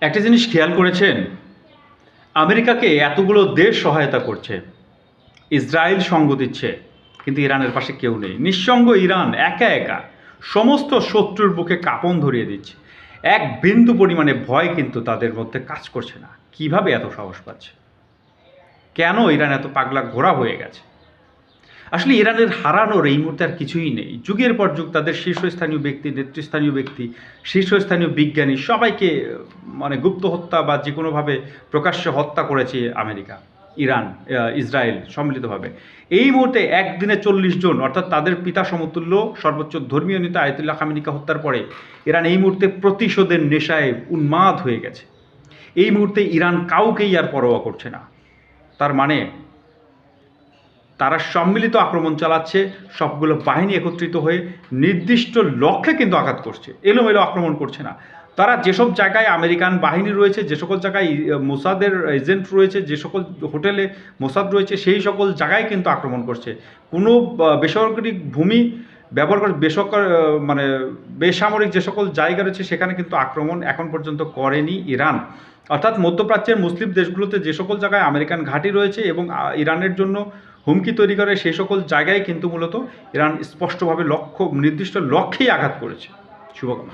একটা জিনিস খেয়াল করেছেন, আমেরিকাকে এতগুলো দেশ সহায়তা করছে, ইসরায়েল সঙ্গ দিচ্ছে, কিন্তু ইরানের পাশে কেউ নেই। নিঃসঙ্গ ইরান একা একা সমস্ত শত্রুর বুকে কাঁপন ধরিয়ে দিচ্ছে। এক বিন্দু পরিমাণে ভয় কিন্তু তাদের মধ্যে কাজ করছে না। কিভাবে এত সাহস পাচ্ছে? কেন ইরান এত পাগলা ঘোড়া হয়ে গেছে? আসলে ইরানের হারানোর এই মুহূর্তে আর কিছুই নেই। যুগের পর যুগ তাদের শীর্ষস্থানীয় ব্যক্তি, নেতৃস্থানীয় ব্যক্তি, শীর্ষস্থানীয় বিজ্ঞানী সবাইকে মানে গুপ্ত হত্যা বা যে কোনোভাবে প্রকাশ্যে হত্যা করেছে আমেরিকা, ইরান, ইসরায়েল সম্মিলিতভাবে। এই মুহূর্তে একদিনে 40 জন, অর্থাৎ তাদের পিতা সমতুল্য সর্বোচ্চ ধর্মীয় নেতা আয়াতুল্লাহ খামেনিকে হত্যার পরে ইরান এই মুহূর্তে প্রতিশোধের নেশায় উন্মাদ হয়ে গেছে। এই মুহূর্তে ইরান কাউকেই আর পরোয়া করছে না। তার মানে তারা সম্মিলিত আক্রমণ চালাচ্ছে, সবগুলো বাহিনী একত্রিত হয়ে নির্দিষ্ট লক্ষ্যে কিন্তু আঘাত করছে, এলোমেলো আক্রমণ করছে না। তারা যেসব জায়গায় আমেরিকান বাহিনী রয়েছে, যে সকল জায়গায় মোসাদের এজেন্ট রয়েছে, যে সকল হোটেলে মোসাদ রয়েছে, সেই সকল জায়গায় কিন্তু আক্রমণ করছে। কোনো বেসামরিক ভূমি ব্যবহার করে মানে বেসামরিক যে সকল জায়গা রয়েছে সেখানে কিন্তু আক্রমণ এখন পর্যন্ত করেনি ইরান। অর্থাৎ মধ্যপ্রাচ্যের মুসলিম দেশগুলোতে যে সকল জায়গায় আমেরিকান ঘাঁটি রয়েছে এবং ইরানের জন্য হুমকি তৈরি করে সেই সকল জায়গায় কিন্তু মূলত ইরান স্পষ্টভাবে নির্দিষ্ট লক্ষ্যেই আঘাত করেছে। শুভকামনা।